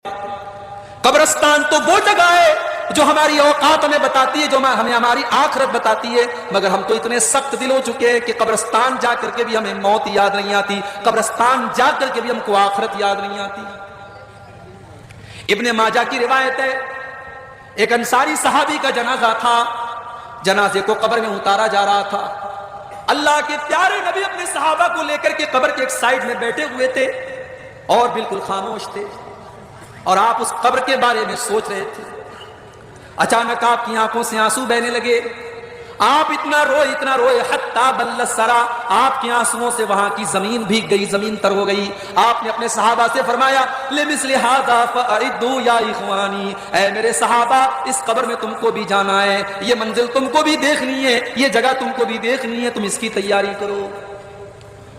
قبرستان تو وہ جگہ ہے جو ہماری اوقات ہمیں بتاتی ہے، جو ہمیں ہماری آخرت بتاتی ہے، مگر ہم تو اتنے سخت دل ہو چکے ہیں کہ قبرستان جا کر کے بھی ہمیں موت یاد نہیں آتی، قبرستان جا کر کے بھی ہم کو آخرت یاد نہیں آتی۔ ابن ماجہ کی روایت ہے، ایک انصاری صحابی کا جنازہ تھا، جنازے کو قبر میں اتارا جا رہا تھا۔ اللہ کے پیارے نبی اپنے صحابہ کو لے کر کے قبر کے ایک سائیڈ میں بیٹھے ہوئے تھے اور بالکل خاموش تھے، اور آپ اس قبر کے بارے میں سوچ رہے تھے۔ اچانک آپ کی آنکھوں سے آنسو بہنے لگے، آپ اتنا روئے حتی بل الثری، آپ کے آنسوؤں سے وہاں کی زمین بھیگ گئی، زمین تر ہو گئی۔ آپ نے اپنے صحابہ سے فرمایا لمثل ھذا فاعدوا یا اخوانی، اے میرے صحابہ اس قبر میں تم کو بھی جانا ہے، یہ منزل تم کو بھی دیکھنی ہے، یہ جگہ تم کو بھی دیکھنی ہے، تم اس کی تیاری کرو۔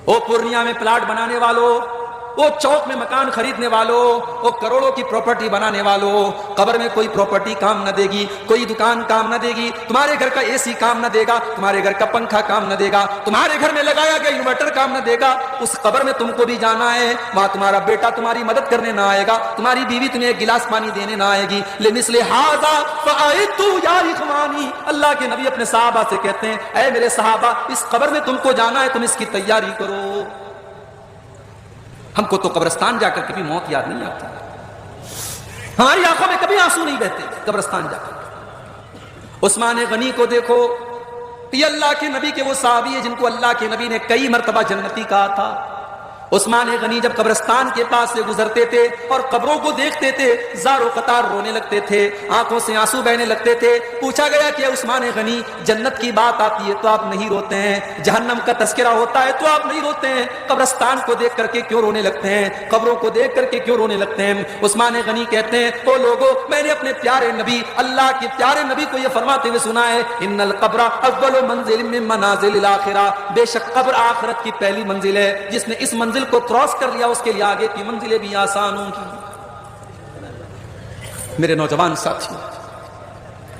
او پورنیہ میں پلاٹ بنانے والوں، وہ چوک میں مکان خریدنے والوں، وہ کروڑوں کی پراپرٹی بنانے والوں، قبر میں کوئی پراپرٹی کام نہ دے گی، کوئی دکان کام نہ دے گی، تمہارے گھر کا اے سی کام نہ دے گا، تمہارے گھر کا پنکھا کام نہ دے گا، تمہارے گھر میں لگایا گیا انورٹر کام نہ دے گا۔ اس قبر میں تم کو بھی جانا ہے، وہاں تمہارا بیٹا تمہاری مدد کرنے نہ آئے گا، تمہاری بیوی تمہیں ایک گلاس پانی دینے نہ آئے گی۔ لمثل ھذا فاعدوا یا اخوانی، اللہ کے نبی اپنے صحابہ سے کہتے ہیں اے میرے صحابہ اس قبر میں تم کو جانا ہے، تم اس کی تیاری کرو۔ ہم کو تو قبرستان جا کر کبھی موت یاد نہیں آتی، ہماری آنکھوں میں کبھی آنسو نہیں بہتے قبرستان جا کر۔ عثمان غنی کو دیکھو، یہ اللہ کے نبی کے وہ صحابی ہیں جن کو اللہ کے نبی نے کئی مرتبہ جنتی کہا تھا۔ عثمان غنی جب قبرستان کے پاس سے گزرتے تھے اور قبروں کو دیکھتے تھے، زار و قطار رونے لگتے تھے، آنکھوں سے آنسو بہنے لگتے تھے۔ پوچھا گیا کہ عثمان غنی جنت کی بات آتی ہے تو آپ نہیں روتے ہیں، جہنم کا تذکرہ ہوتا ہے تو آپ نہیں روتے ہیں، قبرستان کو دیکھ کر کے کیوں رونے لگتے ہیں، قبروں کو دیکھ کر کے کیوں رونے لگتے ہیں؟ عثمان غنی کہتے ہیں او لوگو، میں نے اپنے پیارے نبی اللہ کے پیارے نبی کو یہ فرماتے ہوئے سنا ہے ان القبر اول منزل من منازل الاخرہ، بے شک قبر آخرت کی پہلی منزل ہے، جس نے اس منزل کو کراس کر لیا اس کے لیے آگے کی منزلیں بھی آسان ہوں گی۔ میرے نوجوان ساتھی،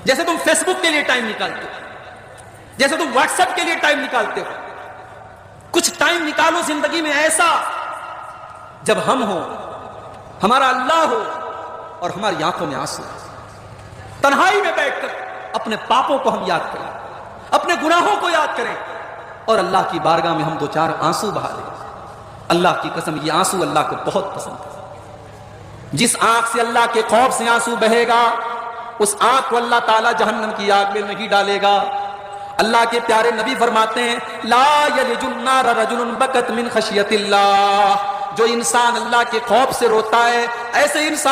جیسے تم فیس بک کے لیے ٹائم نکالتے ہو، جیسے تم واٹس ایپ کے لیے ٹائم نکالتے ہو، کچھ ٹائم نکالو زندگی میں ایسا جب ہم ہوں، ہمارا اللہ ہو اور ہماری آنکھوں میں آنسو، تنہائی میں بیٹھ کر اپنے پاپوں کو ہم یاد کریں، اپنے گناہوں کو یاد کریں اور اللہ کی بارگاہ میں ہم دو چار آنسو بہا لیں۔ اللہ کی قسم یہ آنسو اللہ کو بہت پسند ہے۔ جس آنکھ سے اللہ کے خوف سے آنسو بہے گا اس آنکھ کو اللہ تعالیٰ جہنم کی آگ میں نہیں ڈالے گا۔ اللہ کے پیارے نبی فرماتے ہیں لا یلج النار رجل بکت من خشیت اللہ، جو انسان اللہ کے خوف سے روتا ہے ایسے انسان